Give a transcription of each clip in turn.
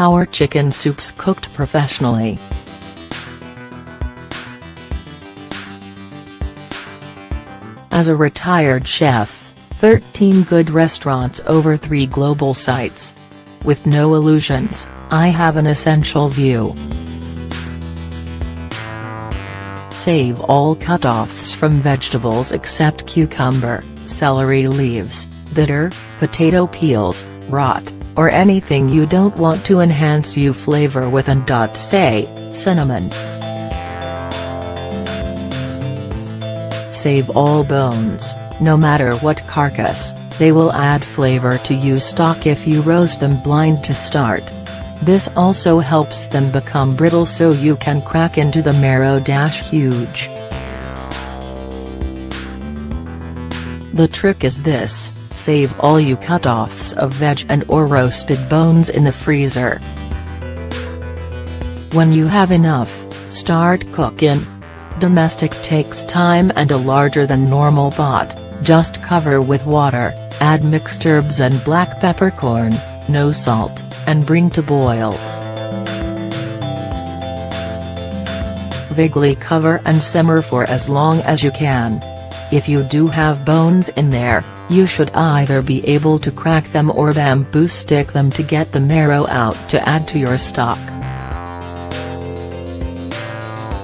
How are chicken soups cooked professionally? As a retired chef, 13 good restaurants over 3 global sites. With no illusions, I have an essential view. Save all cutoffs from vegetables except cucumber, celery leaves, bitter, potato peels, rot, or anything you don't want to enhance your flavor with and say, cinnamon. Save all bones, no matter what carcass, they will add flavor to your stock if you roast them blind to start. This also helps them become brittle so you can crack into the marrow. Huge. The trick is this: save all you cutoffs of veg and or roasted bones in the freezer. When you have enough, start cooking. Domestic takes time and a larger than normal pot. Just cover with water, add mixed herbs and black peppercorn, no salt, and bring to boil. Vigorously cover and simmer for as long as you can. If you do have bones in there, you should either be able to crack them or bamboo stick them to get the marrow out to add to your stock.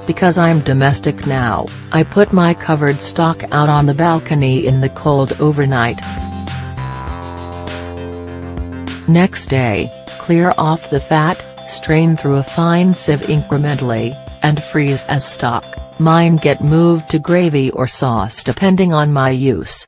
Because I'm domestic now, I put my covered stock out on the balcony in the cold overnight. Next day, clear off the fat, strain through a fine sieve incrementally, and freeze as stock. Mine get moved to gravy or sauce depending on my use.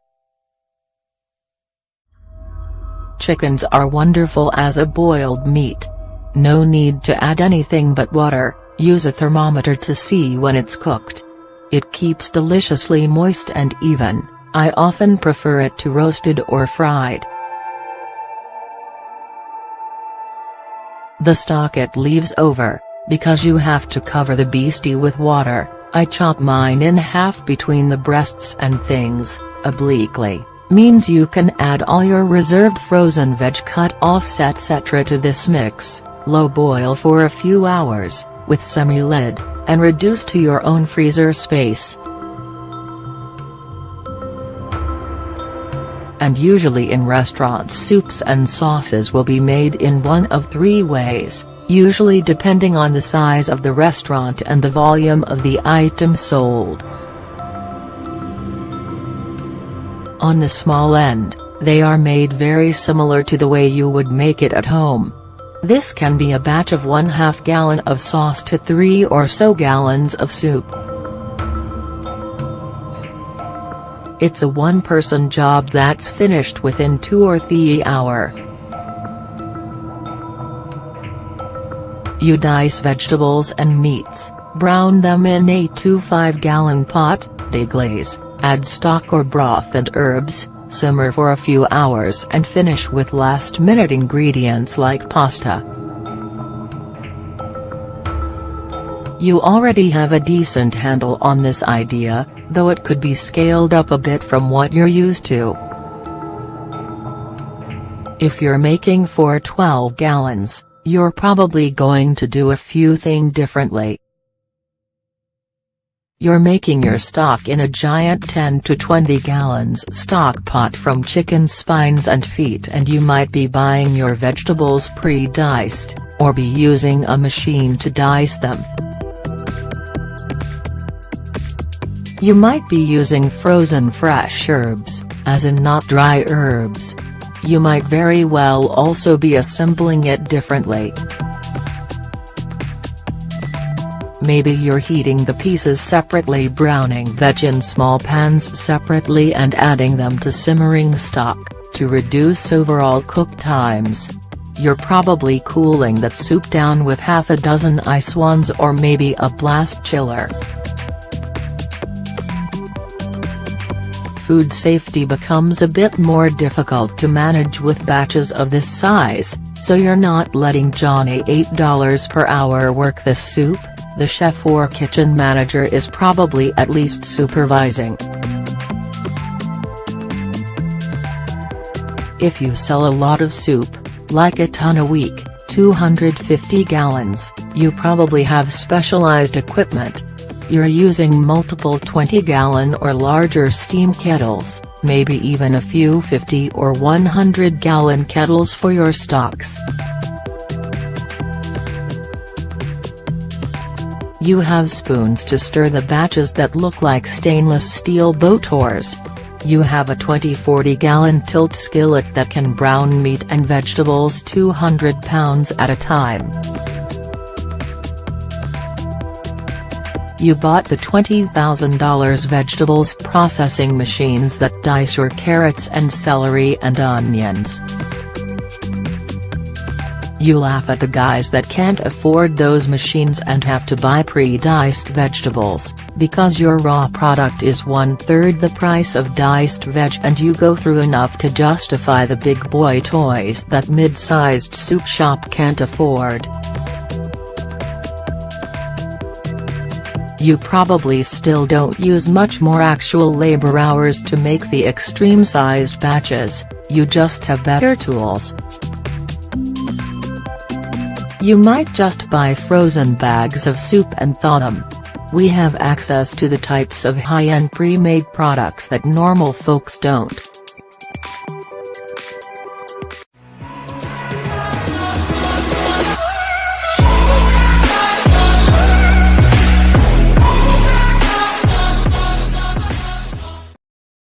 Chickens are wonderful as a boiled meat. No need to add anything but water. Use a thermometer to see when it's cooked. It keeps deliciously moist and even. I often prefer it to roasted or fried. The stock it leaves over, because you have to cover the beastie with water, I chop mine in half between the breasts and things, obliquely, means you can add all your reserved frozen veg cut-offs etc. to this mix, low boil for a few hours, with semi-lid, and reduce to your own freezer space. And usually in restaurants soups and sauces will be made in one of 3 ways, usually depending on the size of the restaurant and the volume of the item sold. On the small end, they are made very similar to the way you would make it at home. This can be a batch of 1/2 gallon of sauce to 3 or so gallons of soup. It's a one-person job that's finished within 2 or 3 hours. You dice vegetables and meats, brown them in a 2-5-gallon pot, deglaze, add stock or broth and herbs, simmer for a few hours and finish with last-minute ingredients like pasta. You already have a decent handle on this idea, though it could be scaled up a bit from what you're used to. If you're making for 12 gallons, you're probably going to do a few things differently. You're making your stock in a giant 10 to 20 gallons stock pot from chicken spines and feet, and you might be buying your vegetables pre-diced, or be using a machine to dice them. You might be using frozen fresh herbs, as in not dry herbs. You might very well also be assembling it differently. Maybe you're heating the pieces separately, browning veg in small pans separately and adding them to simmering stock, to reduce overall cook times. You're probably cooling that soup down with half a dozen ice ones or maybe a blast chiller. Food safety becomes a bit more difficult to manage with batches of this size, so you're not letting Johnny $8 per hour work this soup. The chef or kitchen manager is probably at least supervising. If you sell a lot of soup, like a ton a week, 250 gallons, you probably have specialized equipment. You're using multiple 20-gallon or larger steam kettles, maybe even a few 50 or 100-gallon kettles for your stocks. You have spoons to stir the batches that look like stainless steel boat oars. You have a 20-40-gallon tilt skillet that can brown meat and vegetables 200 pounds at a time. You bought the $20,000 vegetables processing machines that dice your carrots and celery and onions. You laugh at the guys that can't afford those machines and have to buy pre-diced vegetables, because your raw product is 1/3 the price of diced veg, and you go through enough to justify the big boy toys that mid-sized soup shop can't afford. You probably still don't use much more actual labor hours to make the extreme-sized batches, you just have better tools. You might just buy frozen bags of soup and thaw them. We have access to the types of high-end pre-made products that normal folks don't.